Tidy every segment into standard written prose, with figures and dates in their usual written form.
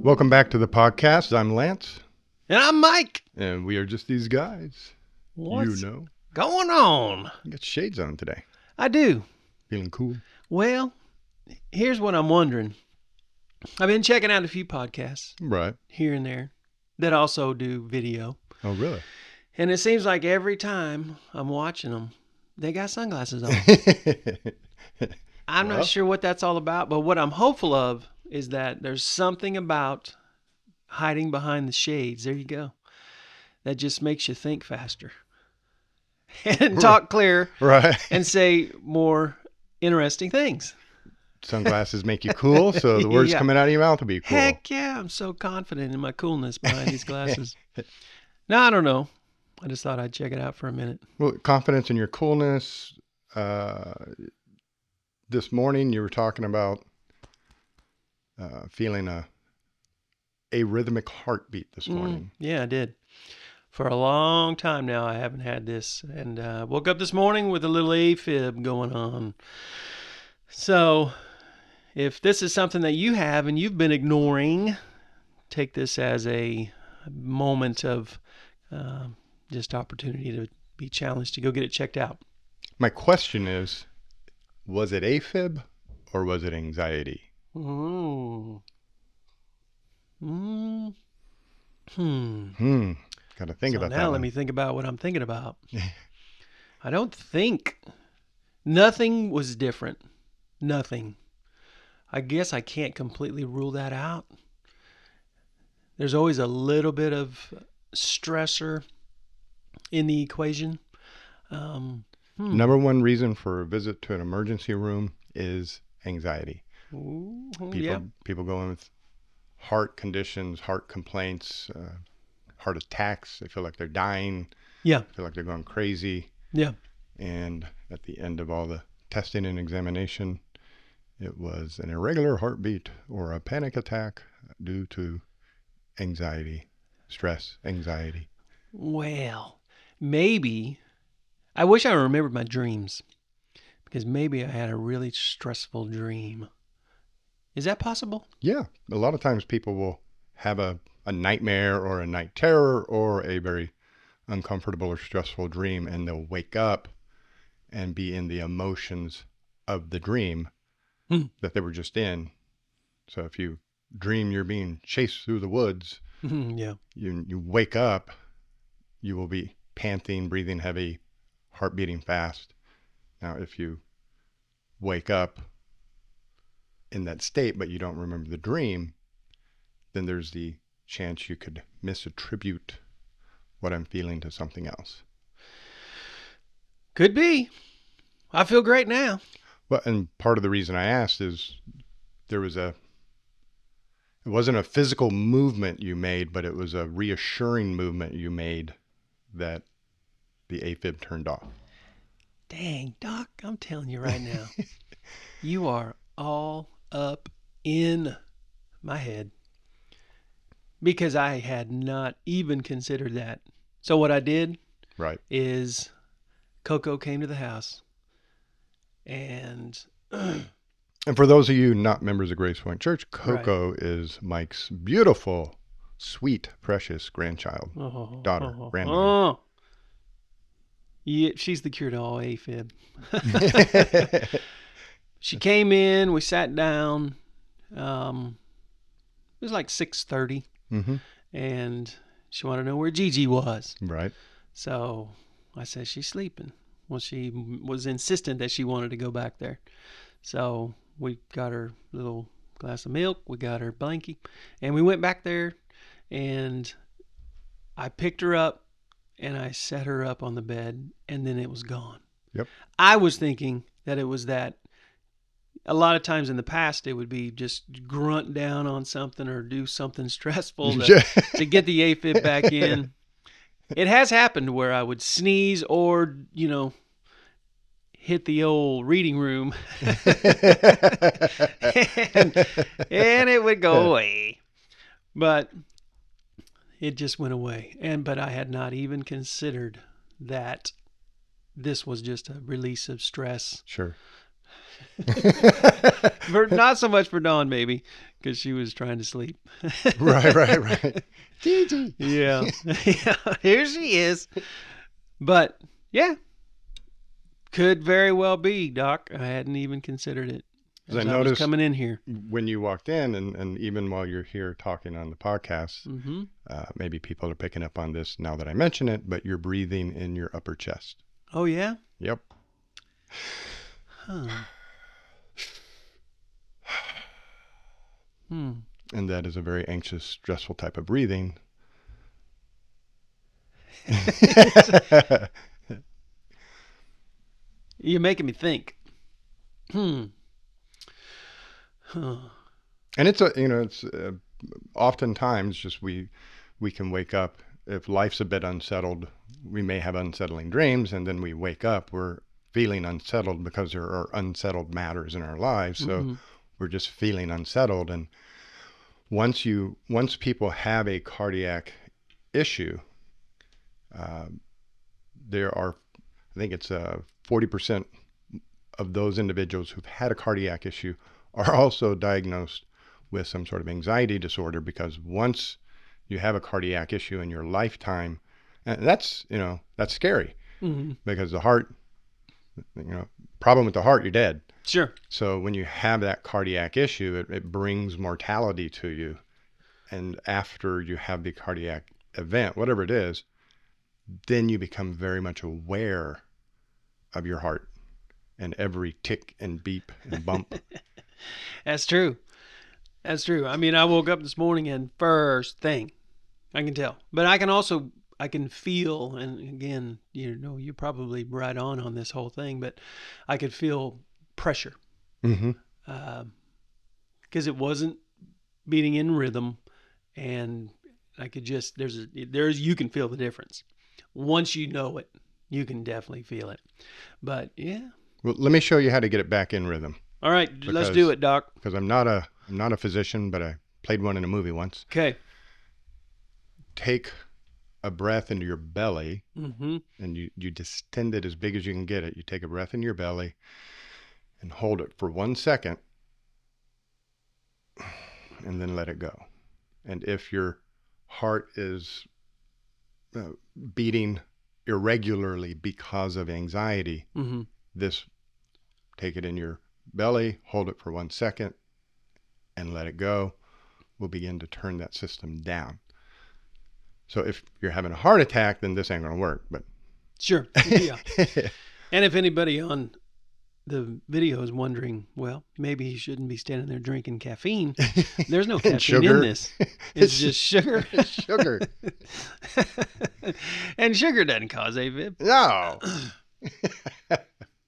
Welcome back to the podcast. I'm Lance. And I'm Mike. And we are just these guys. What's you know. going on? You got shades on today. I do. Feeling cool? Well, here's what I'm wondering. I've been checking out a few podcasts Right. here and there that also do video. Oh, really? And it seems like every time I'm watching them, they got sunglasses on. I'm not sure what that's all about, but what I'm hopeful of is that there's something about hiding behind the shades, there you go, that just makes you think faster and talk clearer, right. and say more interesting things. Sunglasses make you cool, so the words coming out of your mouth will be cool. Heck yeah, I'm so confident in my coolness behind these glasses. No, I don't know. I just thought I'd check it out for a minute. Well, confidence in your coolness. This morning you were talking about feeling a arrhythmic heartbeat this morning. Yeah, I did. For a long time now, I haven't had this. And woke up this morning with a little AFib going on. So if this is something that you have and you've been ignoring, take this as a moment of just opportunity to be challenged to go get it checked out. My question is, was it AFib or was it anxiety? Got to think about that. Now let me think about what I'm thinking about. I don't think nothing was different. Nothing. I guess I can't completely rule that out. There's always a little bit of stressor in the equation. Number one reason for a visit to an emergency room is anxiety. People go in with heart conditions, heart complaints, heart attacks. They feel like they're dying. Yeah. Feel like they're going crazy. Yeah. And at the end of all the testing and examination, it was an irregular heartbeat or a panic attack due to anxiety, stress, anxiety. Well, maybe. I wish I remembered my dreams, because maybe I had a really stressful dream. Is that possible? Yeah. A lot of times people will have a nightmare or a night terror or a very uncomfortable or stressful dream, and they'll wake up and be in the emotions of the dream that they were just in. So if you dream you're being chased through the woods, you wake up, you will be panting, breathing heavy, heart beating fast. Now, if you wake up in that state, but you don't remember the dream, then there's the chance you could misattribute what I'm feeling to something else. Could be. I feel great now. Well, and part of the reason I asked is it wasn't a physical movement you made, but it was a reassuring movement you made that the AFib turned off. Dang, Doc, I'm telling you right now, you are all up in my head, because I had not even considered that. So what I did is Coco came to the house, and for those of you not members of Grace Point Church, Coco is Mike's beautiful, sweet, precious grandchild, daughter, granddaughter. Yeah, she's the cure to all AFib. She came in, we sat down. It was like 6:30, and she wanted to know where Gigi was. Right. So I said, she's sleeping. Well, she was insistent that she wanted to go back there. So we got her little glass of milk, we got her blankie, and we went back there, and I picked her up and I set her up on the bed, and then it was gone. Yep. I was thinking that it was that. A lot of times in the past, it would be just grunt down on something or do something stressful to get the AFib back in. It has happened where I would sneeze or, hit the old reading room and it would go away. But it just went away. But I had not even considered that this was just a release of stress. Sure. Not so much for Dawn, maybe, because she was trying to sleep. Right. Gigi. Yeah. Yeah. Here she is. But yeah, could very well be, Doc. I hadn't even considered it. As I was noticed coming in here. when you walked in, and even while you're here talking on the podcast, Mm-hmm. maybe people are picking up on this now that I mention it, but you're breathing in your upper chest. Oh, yeah? Yep. Huh. Hmm. And that is a very anxious, stressful type of breathing. You're making me think. Huh. And it's oftentimes just we can wake up if life's a bit unsettled. We may have unsettling dreams, and then we wake up, we're feeling unsettled because there are unsettled matters in our lives. So we're just feeling unsettled. And once people have a cardiac issue, there are, I think it's 40% of those individuals who've had a cardiac issue are also diagnosed with some sort of anxiety disorder, because once you have a cardiac issue in your lifetime, and that's scary, because the heart, problem with the heart, you're dead. Sure. So when you have that cardiac issue, it brings mortality to you. And after you have the cardiac event, whatever it is, then you become very much aware of your heart and every tick and beep and bump. That's true. That's true. I mean, I woke up this morning and first thing, I can tell. But I can feel, and again, you're probably right on this whole thing, but I could feel pressure. Mm-hmm. Because it wasn't beating in rhythm, and I could just, you can feel the difference. Once you know it, you can definitely feel it. But yeah. Well, let me show you how to get it back in rhythm. All right, let's do it, Doc. Because I'm not a physician, but I played one in a movie once. Okay. Take a breath into your belly, Mm-hmm. and you distend it as big as you can get it. You take a breath in your belly and hold it for 1 second, and then let it go. And if your heart is beating irregularly because of anxiety, take it in your belly, hold it for 1 second, and let it go. We'll begin to turn that system down. So if you're having a heart attack, then this ain't going to work. But sure, yeah. And if anybody on the video is wondering, well, maybe he shouldn't be standing there drinking caffeine. There's no caffeine in this. It's just sugar. Sugar. And sugar doesn't cause AFib. No.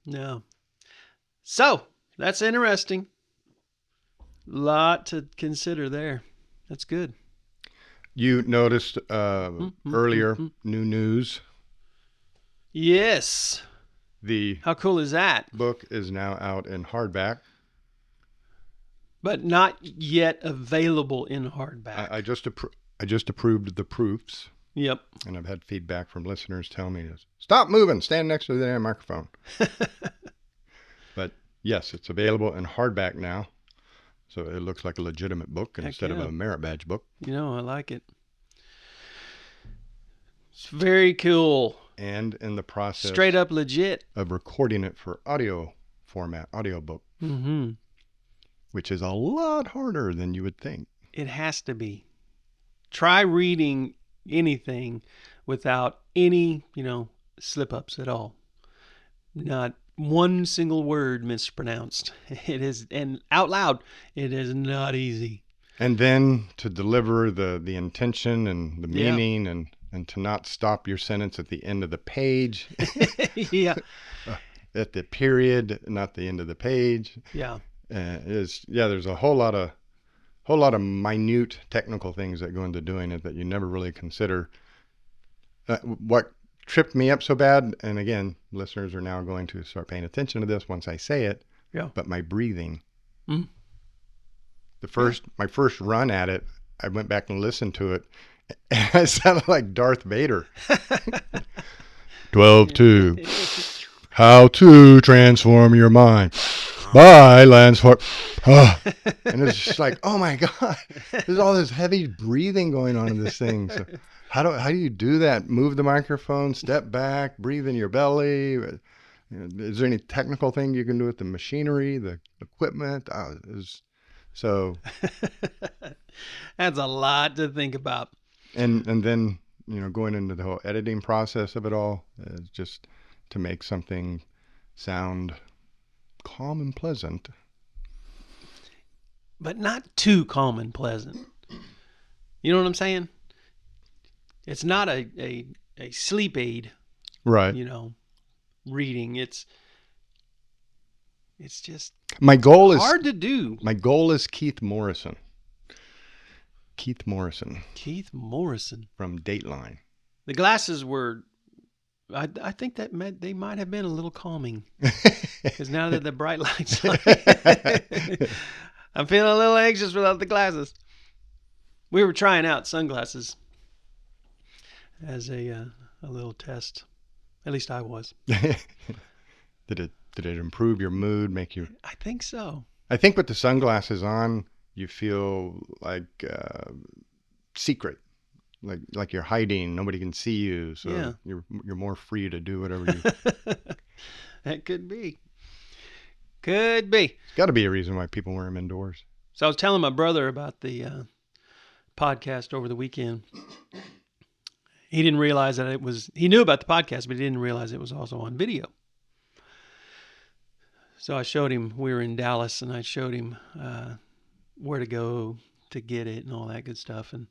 No. So, that's interesting. Lot to consider there. That's good. You noticed earlier, new news. Yes. How cool is that? Book is now out in hardback. But not yet available in hardback. I just approved the proofs. Yep. And I've had feedback from listeners telling me, stop moving, stand next to the damn microphone. But yes, it's available in hardback now. So it looks like a legitimate book instead of a merit badge book. I like it. It's very cool. And in the process, straight up legit, of recording it for audio format, audiobook, which is a lot harder than you would think. It has to be. Try reading anything without any, slip-ups at all. Not one single word mispronounced. It is, and out loud, it is not easy. And then to deliver the intention and the meaning, and to not stop your sentence at the end of the page. Yeah. At the period, not the end of the page. Yeah. There's a whole lot of minute technical things that go into doing it that you never really consider. What tripped me up so bad, and again, listeners are now going to start paying attention to this once I say it. Yeah. But my breathing. My first run at it, I went back and listened to it, and I sounded like Darth Vader. 12-2. How to transform your mind. Bye, Lance Ford. Oh. And it's just like, oh my God, there's all this heavy breathing going on in this thing. So how do you do that? Move the microphone, step back, breathe in your belly. Is there any technical thing you can do with the machinery, the equipment? So That's a lot to think about. and then going into the whole editing process of it all, just to make something sound calm and pleasant, but not too calm and pleasant. You know what I'm saying? It's not a sleep aid, right? Reading. It's just my goal is hard to do. My goal is Keith Morrison. Keith Morrison from Dateline. The glasses were, I think that they might have been a little calming, because now that the bright lights on, I'm feeling a little anxious without the glasses. We were trying out sunglasses as a little test. At least I was. Did it improve your mood? Make you? I think so. I think with the sunglasses on, you feel like secret, like you're hiding. Nobody can see you, so yeah. you're more free to do whatever you. That could be. Could be. It's got to be a reason why people wear them indoors. So I was telling my brother about the podcast over the weekend. He didn't realize that it was. He knew about the podcast, but he didn't realize it was also on video. So I showed him. We were in Dallas, and I showed him where to go to get it and all that good stuff. And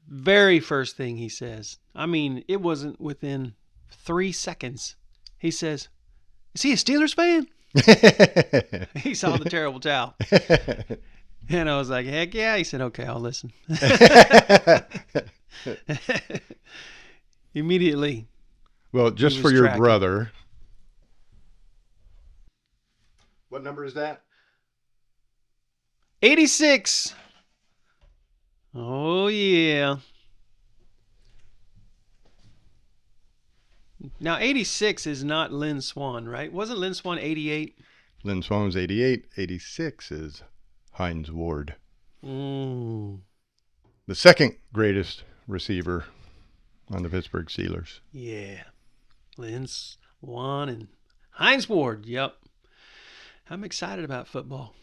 very first thing he says, I mean, it wasn't within 3 seconds. He says, "Is he a Steelers fan?" He saw the terrible towel. And I was like, heck yeah. He said, okay, I'll listen. Immediately. Well, just for your brother. What number is that? 86. Oh, yeah. Now, 86 is not Lynn Swann, right? Wasn't Lynn Swann 88? Lynn Swann was 88. 86 is Hines Ward. Mm. The second greatest receiver on the Pittsburgh Steelers. Yeah. Lynn Swann and Hines Ward. Yep. I'm excited about football.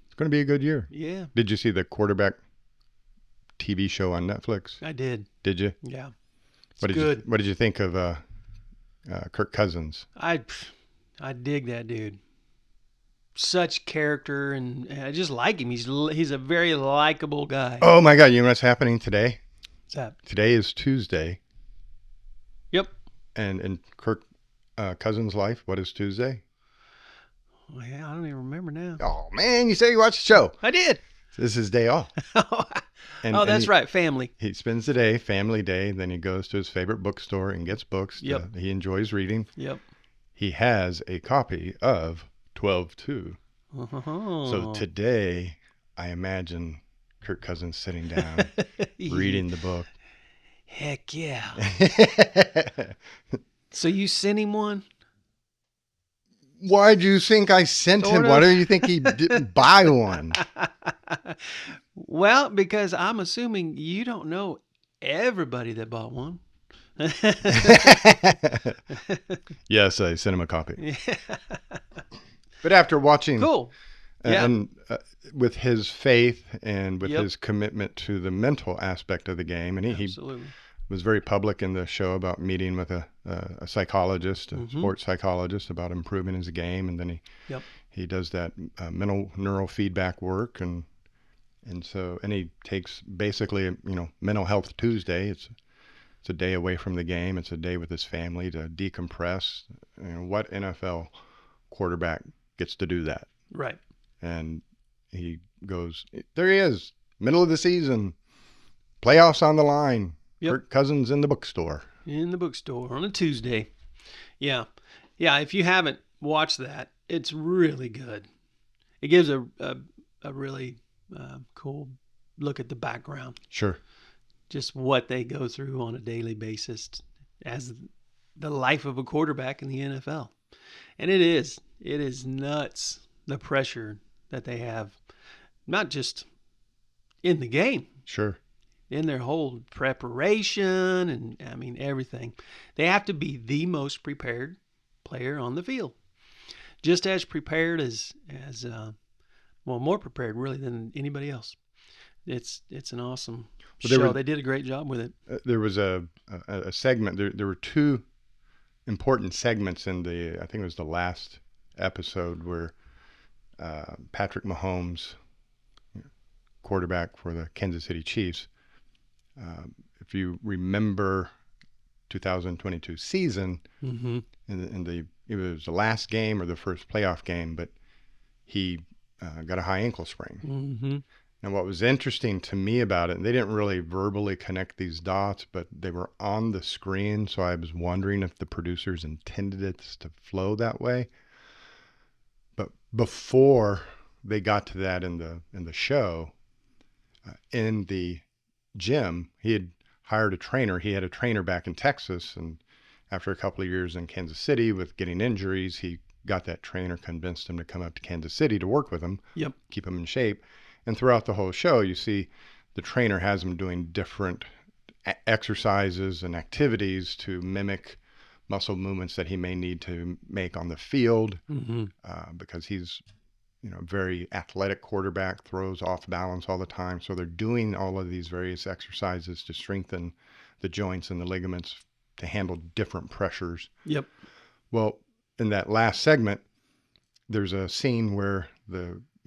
It's going to be a good year. Yeah. Did you see the quarterback TV show on Netflix? I did. Did you? Yeah. What did you think of Kirk Cousins? I dig that dude. Such character, and I just like him. He's a very likable guy. Oh my God! You know what's happening today? What's that? Today is Tuesday. Yep. And in Kirk Cousins' life, what is Tuesday? Oh, yeah, I don't even remember now. Oh man, you said you watched the show. I did. This is his day off. That's right, family. He spends the day, family day, then he goes to his favorite bookstore and gets books. Yep. He enjoys reading. Yep. He has a copy of 12-2. Uh-huh. So today, I imagine Kirk Cousins sitting down, reading the book. Heck yeah. So you sent him one? Why do you think I sent him? Why do you think he didn't buy one? Well, because I'm assuming you don't know everybody that bought one. Yes, I sent him a copy. But after watching, cool, and with his faith and with Yep. his commitment to the mental aspect of the game, and he Absolutely. was very public in the show about meeting with a psychologist, a sports psychologist, about improving his game, and then he does that mental neurofeedback work, and he takes basically Mental Health Tuesday. It's a day away from the game. It's a day with his family to decompress. What NFL quarterback gets to do that? Right. And he goes, there he is, middle of the season, playoffs on the line. Yep. Kirk Cousins in the bookstore. In the bookstore on a Tuesday. Yeah. Yeah, if you haven't watched that, it's really good. It gives a really cool look at the background. Sure. Just what they go through on a daily basis as the life of a quarterback in the NFL. And it is nuts. the pressure that they have, not just in the game, Sure. in their whole preparation and I mean everything. They have to be the most prepared player on the field, just as prepared as well, more prepared really than anybody else. It's an awesome show. They did a great job with it. There was a segment. There were two important segments in I think it was the last episode where Patrick Mahomes, quarterback for the Kansas City Chiefs, if you remember 2022 season, Mm-hmm. It was the last game or the first playoff game, but he got a high ankle sprain. Mm-hmm. And what was interesting to me about it, and they didn't really verbally connect these dots, but they were on the screen, so I was wondering if the producers intended it to flow that way. But before they got to that in the show, in the gym, he had hired a trainer. He had a trainer back in Texas, and after a couple of years in Kansas City with getting injuries, he got that trainer, convinced him to come up to Kansas City to work with him, Yep. keep him in shape. And throughout the whole show, you see the trainer has him doing different exercises and activities to mimic muscle movements that he may need to make on the field, Mm-hmm. because he's very athletic quarterback, throws off balance all the time. So they're doing all of these various exercises to strengthen the joints and the ligaments to handle different pressures. Yep. Well, in that last segment, there's a scene where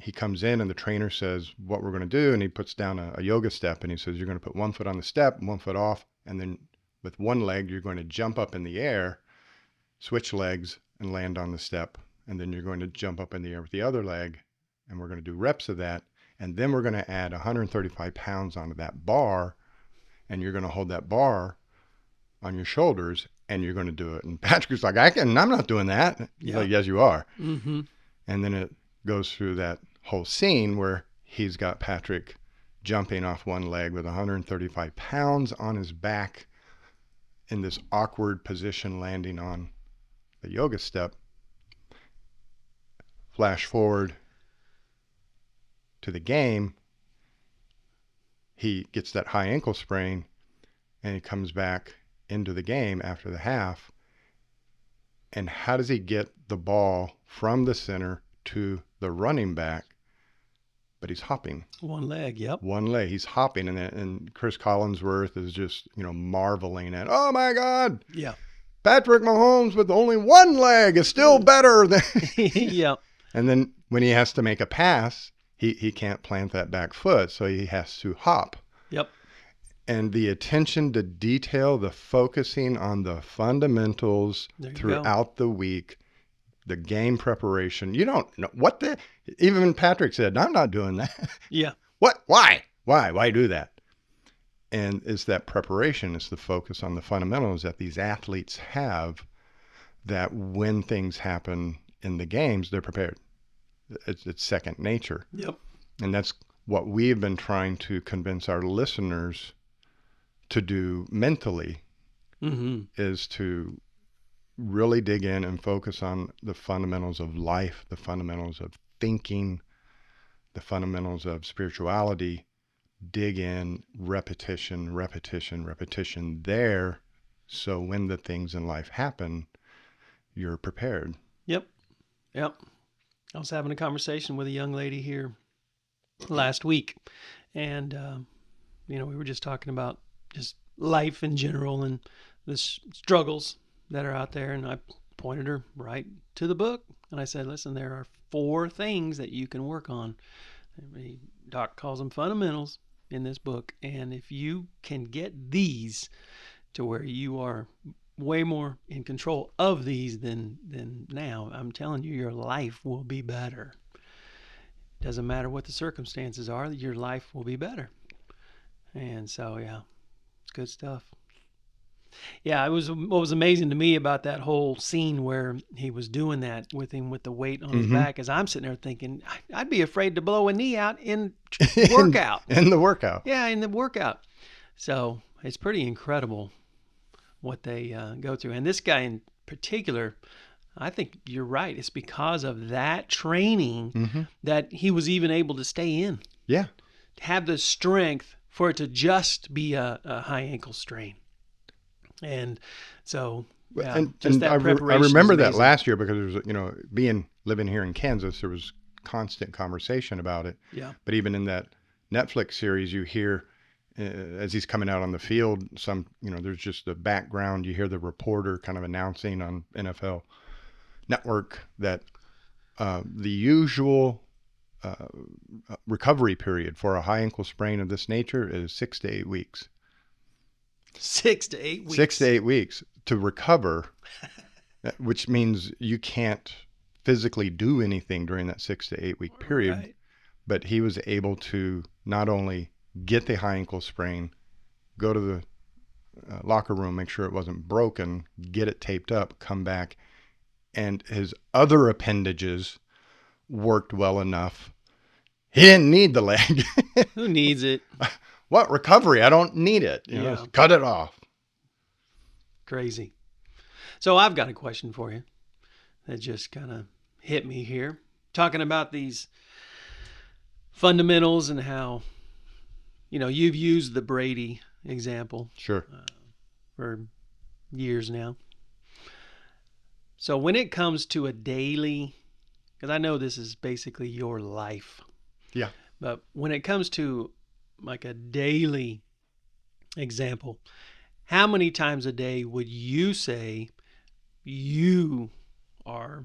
he comes in and the trainer says what we're going to do, and he puts down a yoga step, and he says you're going to put 1 foot on the step, 1 foot off, and then with one leg you're going to jump up in the air, switch legs, and land on the step, and then you're going to jump up in the air with the other leg, and we're going to do reps of that, and then we're going to add 135 pounds onto that bar, and you're going to hold that bar on your shoulders, and you're going to do it. And Patrick's like, I'm not doing that. He's like, yes, you are. Mm-hmm. And then it goes through that whole scene where he's got Patrick jumping off one leg with 135 pounds on his back in this awkward position, landing on the yoga step. Flash forward to the game. He gets that high ankle sprain, and he comes back into the game after the half. And how does he get the ball from the center to the running back? But he's hopping. One leg. Yep. One leg. He's hopping. And Chris Collinsworth is just, marveling at, oh my God, Yeah. Patrick Mahomes with only one leg is still better than. Yeah. And then when he has to make a pass, he can't plant that back foot, so he has to hop. Yep. And the attention to detail, the focusing on the fundamentals throughout the week, the game preparation. You don't know even Patrick said, I'm not doing that. Yeah. What? Why? Why do that? And it's that preparation, it's the focus on the fundamentals that these athletes have, that when things happen in the games, they're prepared. It's second nature. Yep. And that's what we've been trying to convince our listeners to do mentally, Mm-hmm. is to really dig in and focus on the fundamentals of life, the fundamentals of thinking, the fundamentals of spirituality. Dig in, repetition there, so when the things in life happen, you're prepared. Yep. I was having a conversation with a young lady here last week, and we were just talking about just life in general and the struggles that are out there, and I pointed her right to the book, and I said, listen, there are 4 things that you can work on. Doc calls them fundamentals in this book, and if you can get these to where you are way more in control of these than now, I'm telling you, your life will be better. Doesn't matter what the circumstances are, your life will be better. And so, yeah, it's good stuff. Yeah, what was amazing to me about that whole scene where he was doing that with him with the weight on his back, is I'm sitting there thinking, I'd be afraid to blow a knee out in workout. in the workout. Yeah, in the workout. So it's pretty incredible what they go through. And this guy in particular, I think you're right. It's because of that training Mm-hmm. that he was even able to stay in, Yeah. to have the strength for it to just be a high ankle strain. And so, yeah, just that I preparation remember is that amazing. last year because there was, living here in Kansas, there was constant conversation about it. Yeah. But even in that Netflix series, you hear as he's coming out on the field, there's just the background. You hear the reporter kind of announcing on NFL Network that the usual recovery period for a high ankle sprain of this nature is 6 to 8 weeks. 6 to 8 weeks. 6 to 8 weeks to recover, which means you can't physically do anything during that 6 to 8 week period. Right. But he was able to not only get the high ankle sprain, go to the locker room, make sure it wasn't broken, get it taped up, come back, and his other appendages worked well enough. He didn't need the leg. Who needs it? What recovery? I don't need it. Yeah. Just cut it off. Crazy. So I've got a question for you that just kind of hit me here. Talking about these fundamentals and how, you've used the Brady example Sure. for years now. So when it comes to a daily, because I know this is basically your life. Yeah. But when it comes to like a daily example, how many times a day would you say you are,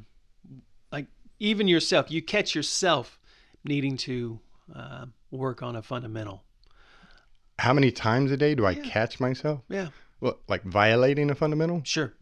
like, even yourself, you catch yourself needing to work on a fundamental? How many times a day do I Yeah. catch myself? Yeah, Well, like violating a fundamental? sure.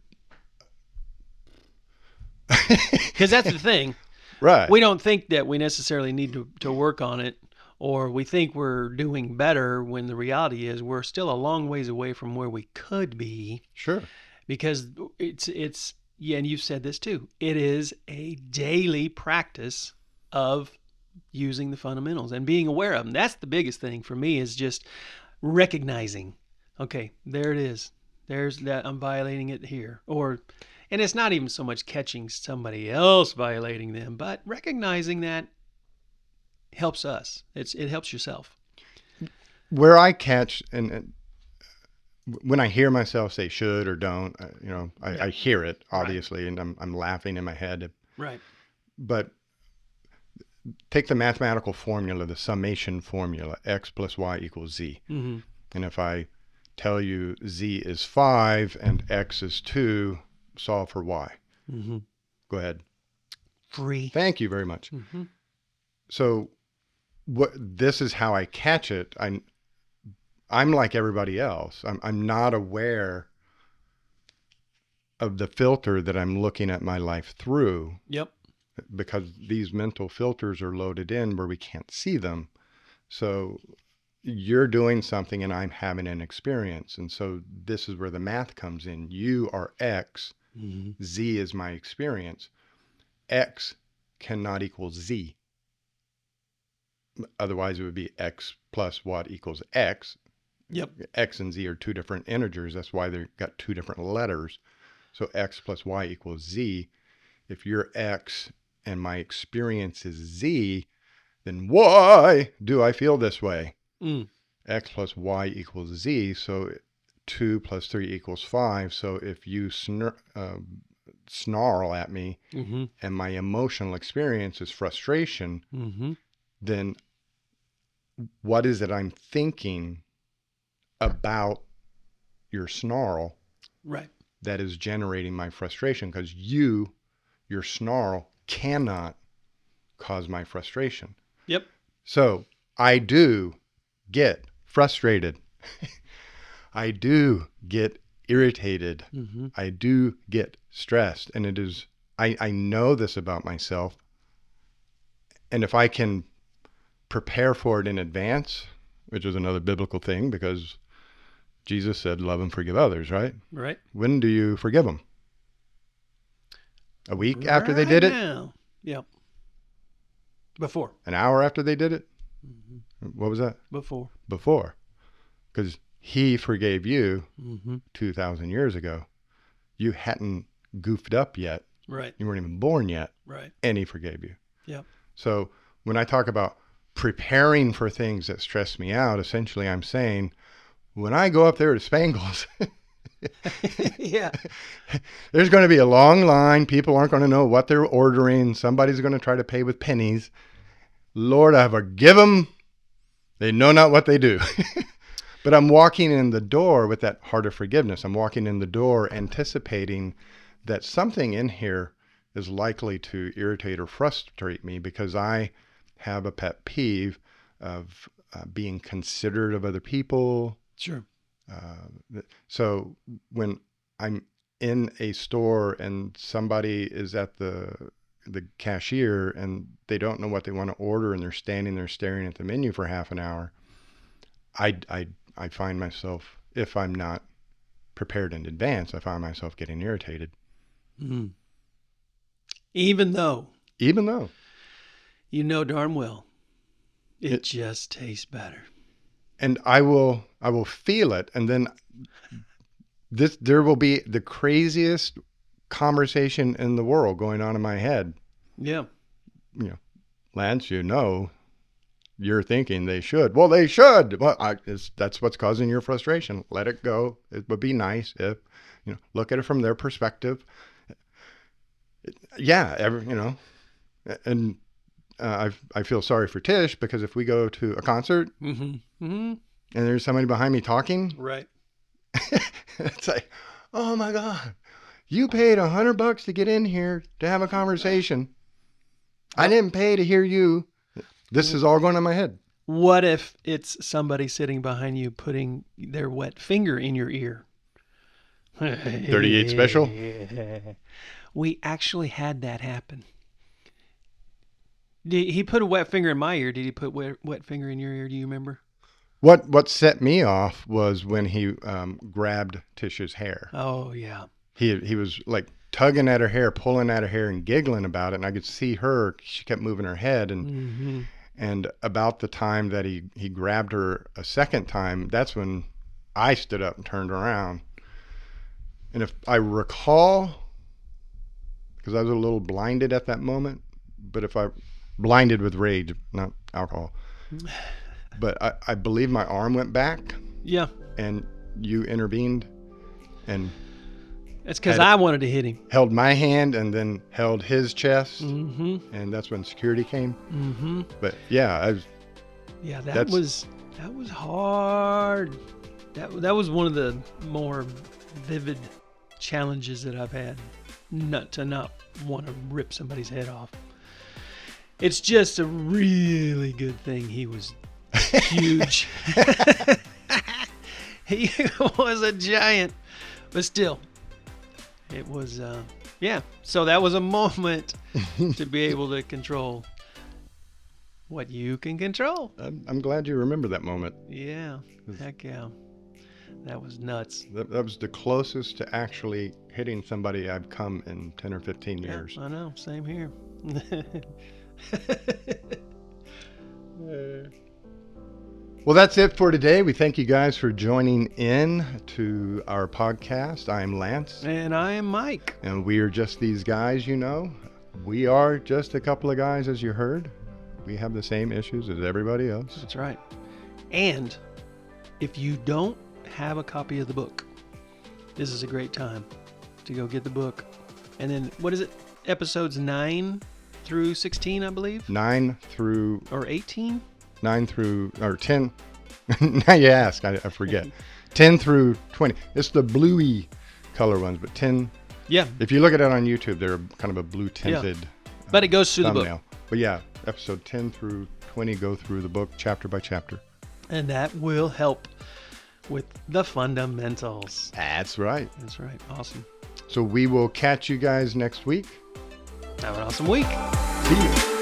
Because that's the thing. Right. We don't think that we necessarily need to work on it, or we think we're doing better when the reality is we're still a long ways away from where we could be, Sure. because it's yeah, and you've said this too. It is a daily practice of using the fundamentals and being aware of them. That's the biggest thing for me, is just recognizing, okay, there it is. There's that, I'm violating it here. And it's not even so much catching somebody else violating them, but recognizing that helps us. It helps yourself. Where I catch, and when I hear myself say should or don't, I hear it obviously, and I'm laughing in my head. Right. But take the mathematical formula, the summation formula, x plus y equals z. Mm-hmm. And if I tell you z is 5 and x is 2, solve for y. Mm-hmm. Go ahead. Free. Thank you very much. Mm-hmm. So this is how I catch it. I'm like everybody else. I'm not aware of the filter that I'm looking at my life through, Yep. because these mental filters are loaded in where we can't see them. So you're doing something and I'm having an experience. And so this is where the math comes in. You are X, Mm-hmm. Z is my experience. X cannot equal Z. Otherwise it would be X plus what equals X. Yep. X and Z are two different integers. That's why they've got two different letters. So X plus Y equals Z. If you're X and my experience is Z, then why do I feel this way? Mm. X plus Y equals Z. So 2 plus 3 equals 5. So if you snarl at me, Mm-hmm. and my emotional experience is frustration, Mm-hmm. then what is it I'm thinking about your snarl Right. that is generating my frustration? Because your snarl cannot cause my frustration. Yep. So I do get frustrated. I do get irritated. Mm-hmm. I do get stressed. And it is, I know this about myself. And if I can prepare for it in advance, which is another biblical thing, because Jesus said, love and forgive others, right? Right. When do you forgive them? A week after they did it? Now. Yep. Before. An hour after they did it? Mm-hmm. What was that? Before. Before. Because he forgave you Mm-hmm. 2,000 years ago. You hadn't goofed up yet. Right. You weren't even born yet. Right. And he forgave you. Yep. So when I talk about preparing for things that stress me out, essentially I'm saying when I go up there to Spangles, Yeah. there's going to be a long line. People aren't going to know what they're ordering. Somebody's going to try to pay with pennies. Lord, I forgive them. They know not what they do. But I'm walking in the door with that heart of forgiveness. I'm walking in the door anticipating that something in here is likely to irritate or frustrate me because I have a pet peeve of being considerate of other people. Sure. So when I'm in a store and somebody is at the cashier and they don't know what they want to order and they're standing there staring at the menu for half an hour, I find myself, if I'm not prepared in advance, I find myself getting irritated. Mm. Even though you know darn well it just tastes better. And I will feel it, and then there will be the craziest conversation in the world going on in my head. Yeah. Lance, you're thinking they should. Well, they should. Well, that's what's causing your frustration. Let it go. It would be nice if, look at it from their perspective. Yeah, and I feel sorry for Tish because if we go to a concert and there's somebody behind me talking, right, it's like, oh my God, you paid $100 to get in here to have a conversation. I didn't pay to hear you. This is all going on my head. What if it's somebody sitting behind you putting their wet finger in your ear? 38 special? We actually had that happen. He put a wet finger in my ear. Did he put wet finger in your ear? Do you remember? What set me off was when he grabbed Tish's hair. Oh, yeah. He was like tugging at her hair, pulling at her hair and giggling about it. And I could see her. She kept moving her head. And about the time that he grabbed her a second time, that's when I stood up and turned around. And if I recall, because I was a little blinded at that moment, but if I blinded with rage, not alcohol, but I believe my arm went back. Yeah. And you intervened and it's because I wanted to hit him. Held my hand and then held his chest. And that's when security came. But yeah, that was hard. That was one of the more vivid challenges that I've had. Not want to rip somebody's head off. It's just a really good thing he was huge. He was a giant, but still, it was, So that was a moment to be able to control what you can control. I'm glad you remember that moment. Yeah, heck yeah. That was nuts. That was the closest to actually hitting somebody I've come in 10 or 15 years. I know, same here. Well, that's it for today. We thank you guys for joining in to our podcast. I'm Lance. And I am Mike. And we are just these guys, We are just a couple of guys, as you heard. We have the same issues as everybody else. That's right. And if you don't have a copy of the book, this is a great time to go get the book. And then, what is it? Episodes 9 through 16, I believe? 9 through... Or 18? 9 through... Or 10. Now you ask. I forget. 10 through 20. It's the bluey color ones, but 10... Yeah. If you look at it on YouTube, they're kind of a blue tinted but it goes through thumbnail. the book. But yeah, episode 10 through 20 go through the book chapter by chapter. And that will help with the fundamentals. That's right. That's right. Awesome. So we will catch you guys next week. Have an awesome week. See you.